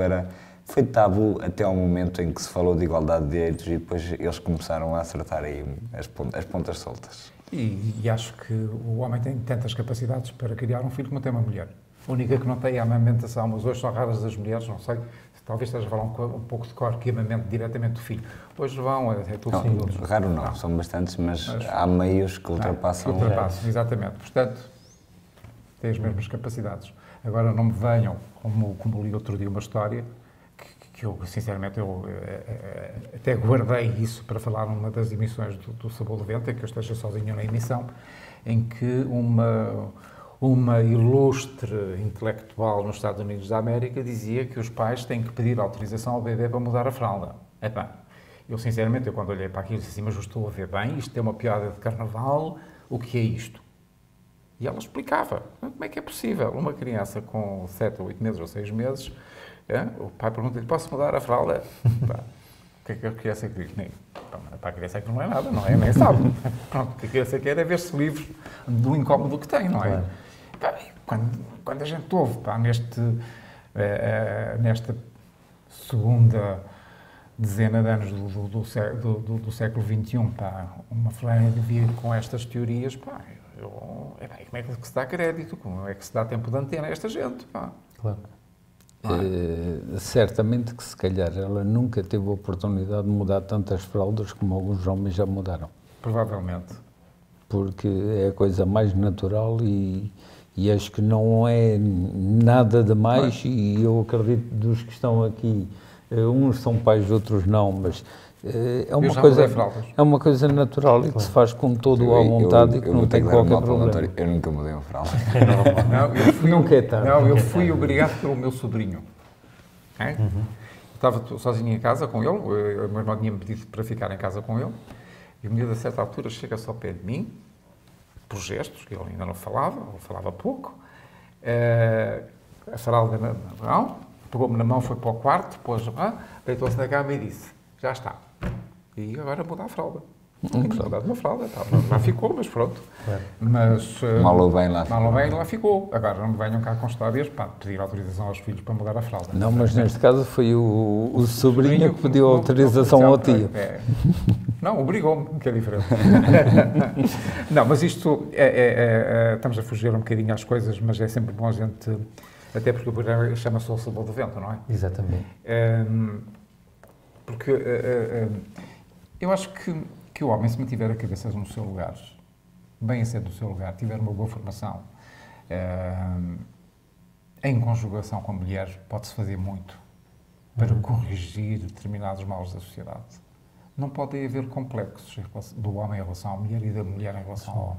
foi tabu até ao momento em que se falou de igualdade de direitos e depois eles começaram a acertar aí as pontas soltas. E acho que o homem tem tantas capacidades para criar um filho como tem uma mulher. A única que não tem é a amamentação, mas hoje são raras as mulheres, não sei, talvez esteja a falar um pouco de cor, que amamente diretamente do filho. Hoje vão, é tudo segundos. Raro não, são bastantes, mas há meios que ultrapassam. Exatamente. Portanto, têm as mesmas capacidades. Agora não me venham, como li outro dia uma história, que eu, sinceramente, até guardei isso para falar numa das emissões do Sabor do Vento, em que eu esteja sozinho na emissão, em que uma ilustre intelectual nos Estados Unidos da América dizia que os pais têm que pedir autorização ao bebê para mudar a fralda. Eu, sinceramente, quando olhei para aquilo, disse assim, mas eu estou a ver bem, isto é uma piada de carnaval, o que é isto? E ela explicava, como é que é possível? Uma criança com 7 ou 8 meses ou 6 meses, o pai pergunta-lhe, posso mudar a fralda? O que é que a criança quer? Para a criança que não é nada, não é? Nem sabe. Pronto, o que a criança quer é ver-se livre do incómodo que tem, não é? Claro. Quando a gente ouve, nesta segunda dezena de anos do século XXI, uma fulana de vir com estas teorias, como é que se dá crédito? Como é que se dá tempo de antena a esta gente? Claro. Certamente que se calhar ela nunca teve a oportunidade de mudar tantas fraldas como alguns homens já mudaram. Provavelmente. Porque é a coisa mais natural e acho que não é nada de mais e eu acredito dos que estão aqui, uns são pais, outros não, mas é uma coisa natural e que se faz com todo a vontade e que não tem qualquer problema. Eu nunca mudei uma fralda. Nunca é tarde. Não, eu fui obrigado pelo meu sobrinho. Estava sozinho em casa com ele, o meu irmão tinha-me pedido para ficar em casa com ele, e o menino a certa altura chega-se ao pé de mim, por gestos, que ele ainda não falava, ou falava pouco, a fralda na mão, pegou-me na mão, foi para o quarto, depois deitou-se na cama e disse, já está. E agora muda a fralda. Saudade de uma fralda, lá ficou, mas pronto. Mas, mal ou bem lá ficou. Agora não me venham cá com histórias para pedir autorização aos filhos para mudar a fralda. Não, mas neste caso foi o sobrinho que pediu autorização ao tio. Não, obrigou-me, que é diferente. Não, mas isto, estamos a fugir um bocadinho às coisas, mas é sempre bom a gente, até porque o programa chama-se O Sabor do Vento, não é? Exatamente. Porque eu acho que o homem, se mantiver a cabeça no seu lugar, bem assente no seu lugar, tiver uma boa formação, em conjugação com a mulher, pode-se fazer muito para corrigir determinados males da sociedade. Não pode haver complexos do homem em relação à mulher e da mulher em relação ao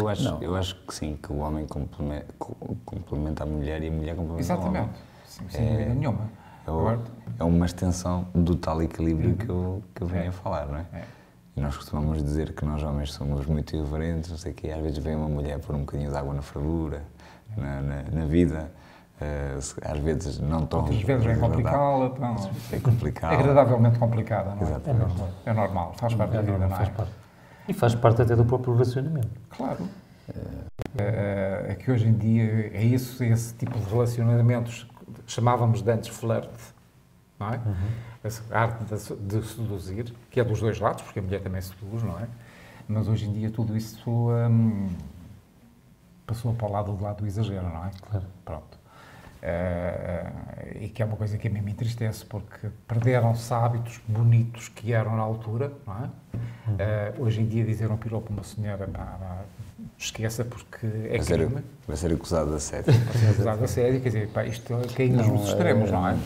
homem. Eu acho que sim, que o homem complementa a mulher e a mulher complementa o homem. Exatamente, sem dúvida nenhuma. É uma extensão do tal equilíbrio que eu venho a falar, não é? E nós costumamos dizer que nós homens somos muito irreverentes, não sei o quê, às vezes vem uma mulher pôr um bocadinho de água na fervura, na vida, às vezes não tão... Às vezes vem complicá-la, é complicado. É agradavelmente complicada, não é? Exatamente. É normal, faz parte da vida, não é? Faz parte. E faz parte até do próprio relacionamento. Claro. É que hoje em dia é esse tipo de relacionamentos chamávamos de antes flerte, não é? Essa arte de seduzir, que é dos dois lados, porque a mulher também seduz, não é? Mas hoje em dia tudo isso passou para o lado do exagero, não é? Claro. Pronto. E que é uma coisa que a mim me entristece, porque perderam-se hábitos bonitos que eram na altura, não é? Hoje em dia dizer um piropo a uma senhora, esqueça, porque é crime. Vai ser acusado de assédio. Vai ser acusado de assédio, quer dizer, isto caímos nos extremos, não é?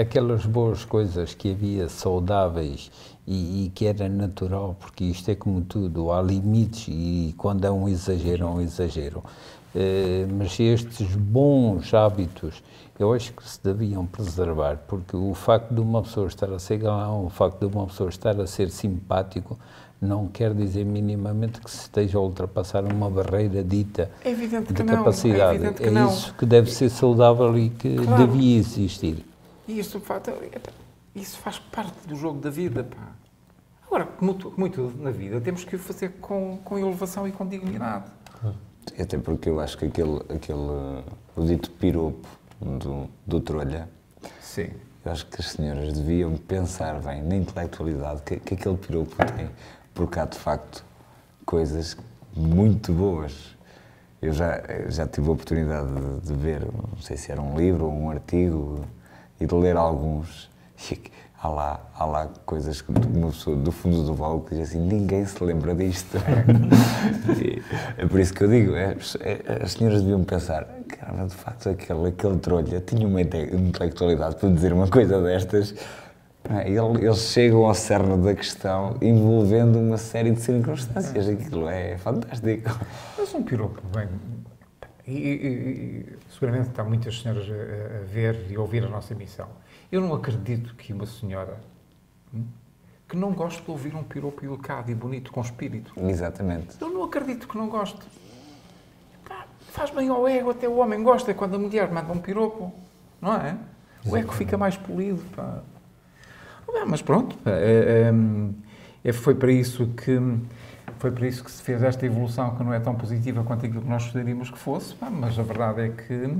Aquelas boas coisas que havia saudáveis e que era natural, porque isto é como tudo, há limites e quando é um exagero, é um exagero. Mas estes bons hábitos, eu acho que se deviam preservar, porque o facto de uma pessoa estar a ser galão, o facto de uma pessoa estar a ser simpático, não quer dizer minimamente que se esteja a ultrapassar uma barreira dita de capacidade. É isso que deve ser saudável e que devia existir. E isso faz parte do jogo da vida, pá. Agora, muito na vida, temos que o fazer com elevação e com dignidade. Até porque eu acho que o dito piropo do trolha, sim. Eu acho que as senhoras deviam pensar bem na intelectualidade que aquele piropo tem, porque há de facto coisas muito boas. Eu já tive a oportunidade de ver, não sei se era um livro ou um artigo, e de ler alguns. E há lá coisas que uma pessoa do fundo do baú que diz assim, ninguém se lembra disto. É por isso que eu digo, as senhoras deviam pensar, caramba, de facto aquele trolha tinha uma intelectualidade para dizer uma coisa destas. Eles chegam ao cerne da questão envolvendo uma série de circunstâncias. Aquilo é fantástico. Mas um piropo, bem, e seguramente estão muitas senhoras a ver e a ouvir a nossa emissão. Eu não acredito que uma senhora que não goste de ouvir um piropo educado e bonito, com espírito. Exatamente. Eu não acredito que não goste. Faz bem ao ego, até o homem gosta quando a mulher manda um piropo, não é? O ego fica mais polido, pá. Mas pronto, foi para isso que se fez esta evolução, que não é tão positiva quanto aquilo que nós gostaríamos que fosse, pá, mas a verdade é que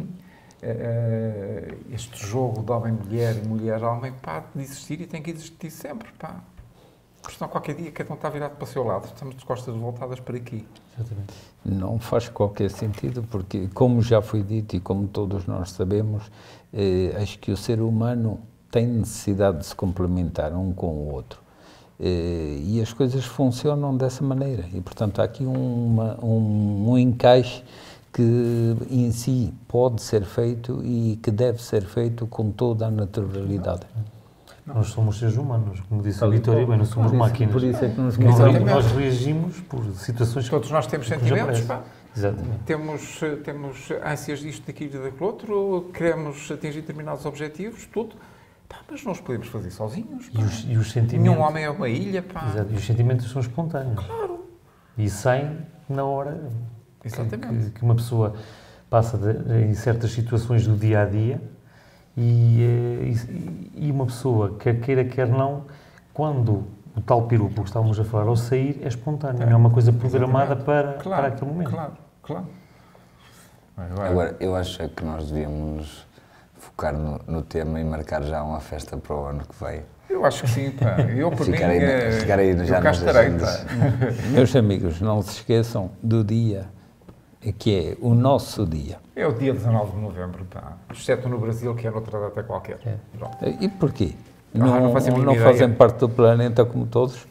este jogo de homem-mulher e mulher-homem pá, de existir e tem que existir sempre, pá. Porque senão qualquer dia cada um está virado para o seu lado, estamos de costas voltadas para aqui. Exatamente. Não faz qualquer sentido, porque como já foi dito e como todos nós sabemos, acho que o ser humano tem necessidade de se complementar um com o outro. E as coisas funcionam dessa maneira. E, portanto, há aqui um encaixe que em si pode ser feito e que deve ser feito com toda a naturalidade. Nós somos seres humanos, como disse a Vitória, bem, não somos máquinas. Por isso é que nos nós reagimos por situações... Todos nós temos sentimentos, pá. Exatamente. Temos ânsias disto, daquilo e daquilo outro, queremos atingir determinados objetivos, tudo. Pá, mas não os podemos fazer sozinhos. E os sentimentos... Nenhum homem é uma ilha, pá. Exato. E os sentimentos são espontâneos. Claro. E saem na hora que uma pessoa passa em certas situações do dia-a-dia e uma pessoa, quer queira, quer não, quando o tal pirupo que estávamos a falar ao sair é espontâneo, não é uma coisa programada para aquele momento. Claro. Agora, eu acho é que nós devíamos nos focar no tema e marcar já uma festa para o ano que vem. Eu acho que sim, pá. Eu, por Ficar aí já eu cá nas estarei, agendas. pá. Meus amigos, não se esqueçam do dia que é o nosso dia. É o dia 19 de novembro, pá. Exceto no Brasil, que é noutra data qualquer. Pronto. E porquê? Não fazemos Não ideia. fazem parte do planeta como todos?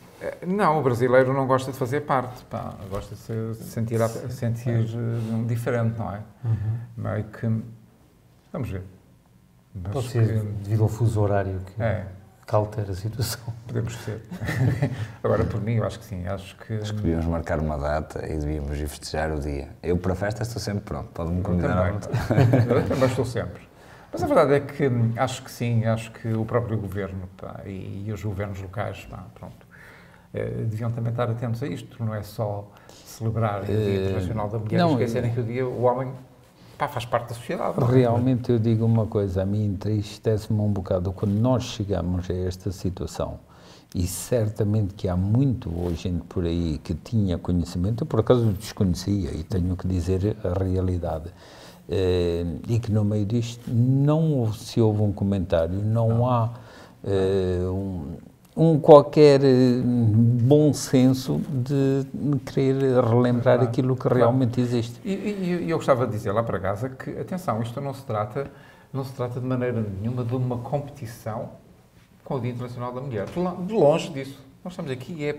Não, o brasileiro não gosta de fazer parte, pá. Gosta de se sentir diferente, não é? Meio que... Vamos ver. Mas Pode ser devido ao fuso horário que altera a situação. Podemos ser. Agora, por mim, eu acho que sim. Acho que Devíamos marcar uma data e devíamos ir festejar o dia. Eu, para a festa, estou sempre pronto. Pode-me convidar à vontade. Eu também estou sempre. Mas a verdade é que acho que sim, acho que o próprio governo, pá, e os governos locais, pá, pronto, deviam também estar atentos a isto. Não é só celebrar o Dia Internacional da Mulher, esquecerem que o dia, o homem, pá, faz parte da sociedade. Realmente eu digo uma coisa, a mim entristece-me um bocado quando nós chegamos a esta situação, e certamente que há muito gente por aí que tinha conhecimento, eu por acaso desconhecia e tenho que dizer a realidade, e que no meio disto não se ouve um comentário, não há qualquer bom senso de querer relembrar aquilo que realmente existe. E eu gostava de dizer lá para casa que, atenção, isto não se trata de maneira nenhuma de uma competição com o Dia Internacional da Mulher. De longe disso. Nós estamos aqui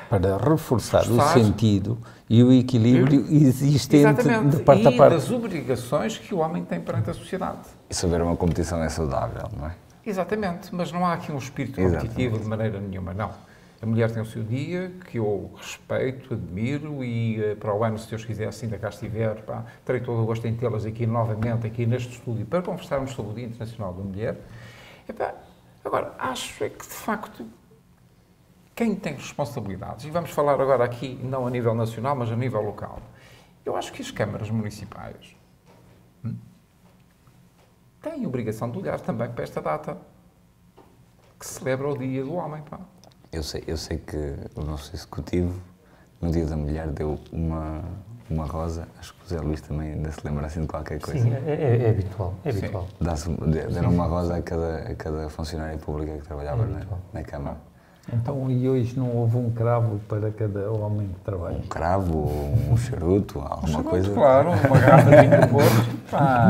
para reforçar o sentido e o equilíbrio existente de parte a parte. E das obrigações que o homem tem perante a sociedade. E saber uma competição é saudável, não é? Exatamente, mas não há aqui um espírito competitivo de maneira nenhuma, não. A mulher tem o seu dia, que eu respeito, admiro, e para o ano, se Deus quiser, se ainda cá estiver, pá, terei todo o gosto em tê-las aqui novamente, aqui neste estúdio, para conversarmos sobre o Dia Internacional da Mulher. E, pá, agora, acho é que, de facto, quem tem responsabilidades, e vamos falar agora aqui, não a nível nacional, mas a nível local, eu acho que as câmaras municipais têm obrigação de olhar também para esta data, que celebra o Dia do Homem, pá. Eu sei que o nosso executivo, no Dia da Mulher, deu uma rosa. Acho que o Zé Luís também ainda se lembra assim de qualquer coisa. Sim, é habitual. É habitual. Deram uma rosa a cada funcionária pública que trabalhava na Câmara. Então, e hoje não houve um cravo para cada homem que trabalha? Um cravo, um charuto, alguma coisa? Claro, uma garrafa de vinho do Porto. Pá.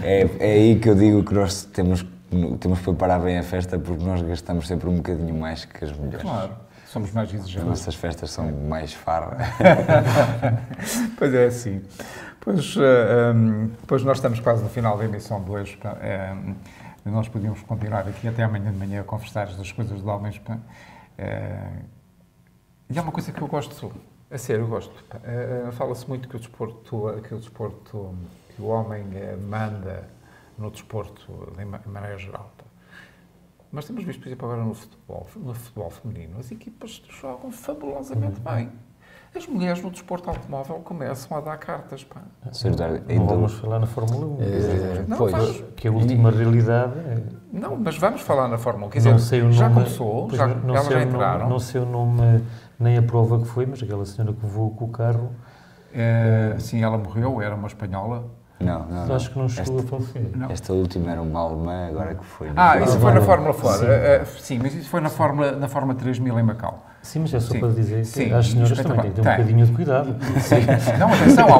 É aí que eu digo que nós temos que preparar bem a festa, porque nós gastamos sempre um bocadinho mais que as mulheres. Claro, somos mais As exigentes. nossas festas são mais farra. Pois é, assim. Pois nós estamos quase no final da emissão de hoje. Pá. Nós podíamos continuar aqui até amanhã de manhã a conversar das coisas de homens. Pá. E há uma coisa que eu gosto, a sério, eu gosto. Fala-se muito que o homem manda no desporto de maneira geral. Pá. Mas temos visto, por exemplo, agora no futebol feminino, as equipas jogam fabulosamente bem. As mulheres no desporto automóvel começam a dar cartas, pá. Não vamos falar na Fórmula 1, que a última realidade é... Não, mas vamos falar na Fórmula 1. Quer dizer, já começou, elas já entraram. Não sei o nome, nem a prova que foi, mas aquela senhora que voou com o carro... Sim, ela morreu, era uma espanhola. Não. Acho que não chegou a falecer. Esta última era uma alemã, agora que foi... Isso foi na Fórmula Ford. Sim, mas isso foi na Fórmula 3000 em Macau. Sim, mas é só para dizer que as senhoras também têm que ter um bocadinho de cuidado. Sim. Não, atenção, há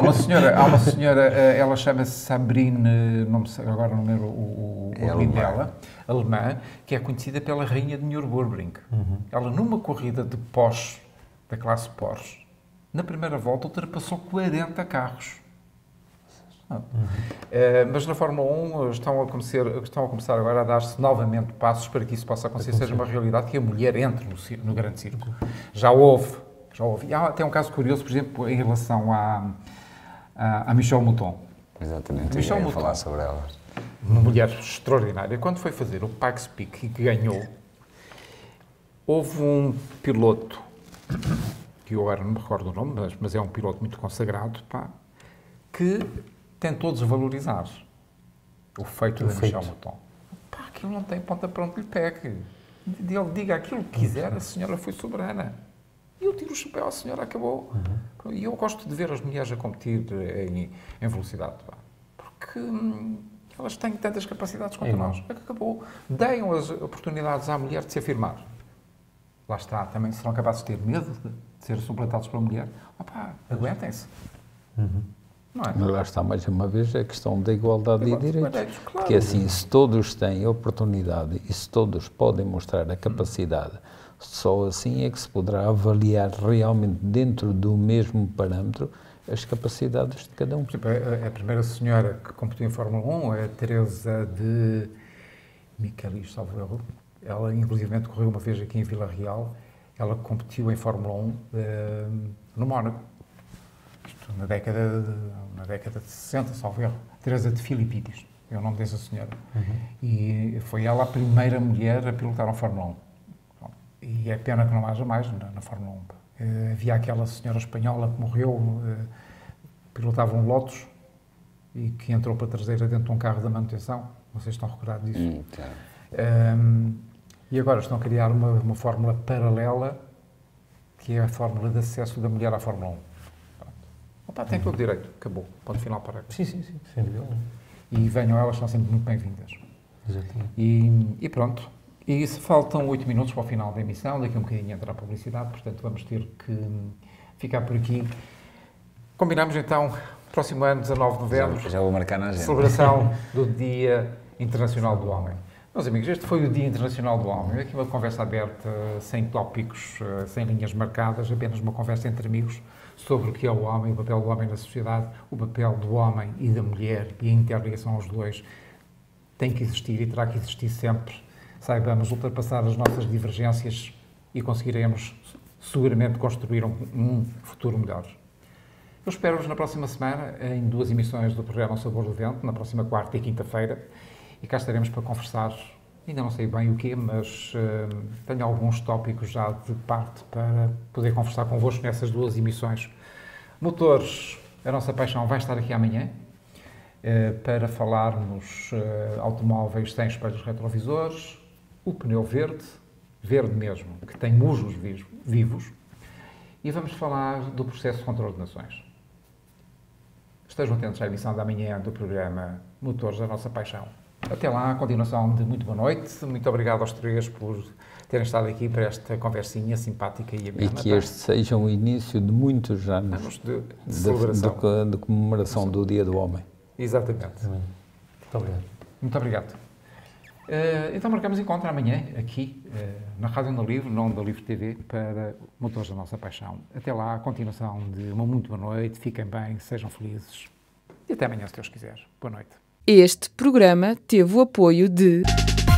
uma senhora, ela chama-se Sabrine, não sei, agora não lembro o nome dela, alemã, que é conhecida pela rainha de Nürburgring. Ela, numa corrida de Porsche, da classe Porsche, na primeira volta ultrapassou 40 carros. Mas na Fórmula 1 estão a começar agora a dar-se novamente passos para que isso possa acontecer, seja uma realidade, que a mulher entre no grande círculo. Já houve. E há até um caso curioso, por exemplo, em relação a Michèle Mouton. Exatamente, Michèle eu ia Mouton, falar sobre ela. uma mulher extraordinária. Quando foi fazer o Pikes Peak e que ganhou, houve um piloto, que eu agora não me recordo o nome, mas é um piloto muito consagrado, pá, que tentou desvalorizar o feito da Michèle Mouton. Pá, aquilo não tem ponta para onde lhe pegue. Ele diga aquilo que quiser, a senhora foi soberana. E eu tiro o chapéu à senhora, acabou. E eu gosto de ver as mulheres a competir em velocidade, porque elas têm tantas capacidades quanto nós. Acabou. Deem as oportunidades à mulher de se afirmar. Lá está, também serão capazes de ter medo de ser supletados pela mulher. Opá, aguentem-se. Não é? Mas lá está, mais uma vez, a questão da igualdade de direitos. Claro. Porque assim, se todos têm oportunidade e se todos podem mostrar a capacidade, só assim é que se poderá avaliar realmente dentro do mesmo parâmetro as capacidades de cada um. Por exemplo, a primeira senhora que competiu em Fórmula 1 é a Teresa de Michelis, salvo erro. Ela, inclusive, correu uma vez aqui em Vila Real. Ela competiu em Fórmula 1 no Mónaco. Isto na década de 60, salvo erro. Teresa de Filipides, é o nome dessa senhora. E foi ela a primeira mulher a pilotar um Fórmula 1. E é pena que não haja mais na Fórmula 1. Havia aquela senhora espanhola que morreu, pilotava um Lotus e que entrou para a traseira dentro de um carro da manutenção. Vocês estão recordados disso? E agora estão a criar uma fórmula paralela, que é a fórmula de acesso da mulher à Fórmula 1. Opa, tem todo o direito, acabou. Ponto final para Sim, sem dúvida. E venham elas, são sempre muito bem-vindas. Exatamente. E pronto. E se faltam 8 minutos para o final da emissão, daqui a um bocadinho entra a publicidade, portanto vamos ter que ficar por aqui. Combinamos então, próximo ano, 19 de novembro, já vou marcar na agenda. Celebração do Dia Internacional do Homem. Meus amigos, este foi o Dia Internacional do Homem. Aqui uma conversa aberta, sem tópicos, sem linhas marcadas, apenas uma conversa entre amigos sobre o que é o homem, o papel do homem na sociedade, o papel do homem e da mulher e a interligação aos dois tem que existir e terá que existir sempre. Saibamos ultrapassar as nossas divergências e conseguiremos seguramente construir um futuro melhor. Eu espero-vos na próxima semana em 2 emissões do programa Ao Sabor do Vento, na próxima quarta e quinta-feira, e cá estaremos para conversar, ainda não sei bem o quê, mas tenho alguns tópicos já de parte para poder conversar convosco nessas 2 emissões. Motores, a nossa paixão vai estar aqui amanhã, para falarmos automóveis sem espelhos retrovisores, o pneu verde mesmo, que tem musgos vivos, e vamos falar do processo de contraordenações. Estejam atentos à emissão da manhã do programa Motores da Nossa Paixão. Até lá, a continuação de muito boa noite. Muito obrigado aos 3 por terem estado aqui para esta conversinha simpática e amena. E que este seja o início de muitos anos de celebração. De comemoração do Dia do Homem. Exatamente. Muito obrigado. Muito obrigado. Então marcamos encontro amanhã, aqui, na Rádio Onda Livre, na Onda Livre TV, para Motores da Nossa Paixão. Até lá, a continuação de uma muito boa noite, fiquem bem, sejam felizes e até amanhã, se Deus quiser. Boa noite. Este programa teve o apoio de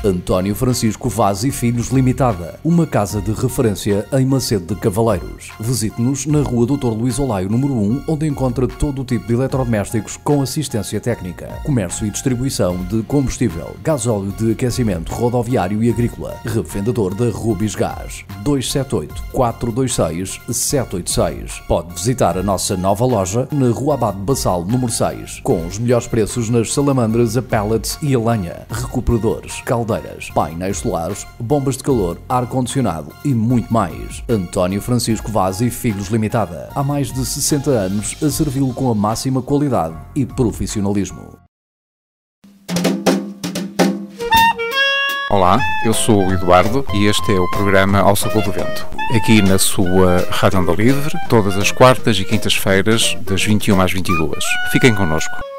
António Francisco Vaz e Filhos Limitada, uma casa de referência em Macedo de Cavaleiros. Visite-nos na Rua Dr. Luís Olaio, número 1, onde encontra todo o tipo de eletrodomésticos com assistência técnica, comércio e distribuição de combustível, gasóleo de aquecimento rodoviário e agrícola, revendedor da Rubis Gás, 278-426-786. Pode visitar a nossa nova loja na Rua Abade Bassal, número 6, com os melhores preços nas salamandras, a pellets e a lenha, recuperadores, caldeiras, painéis solares, bombas de calor, ar-condicionado e muito mais. António Francisco Vaz e Filhos Limitada. Há mais de 60 anos a servi-lo com a máxima qualidade e profissionalismo. Olá, eu sou o Eduardo e este é o programa Ao Sabor do Vento. Aqui na sua Rádio Onda Livre, todas as quartas e quintas-feiras, das 21 às 22. Fiquem connosco.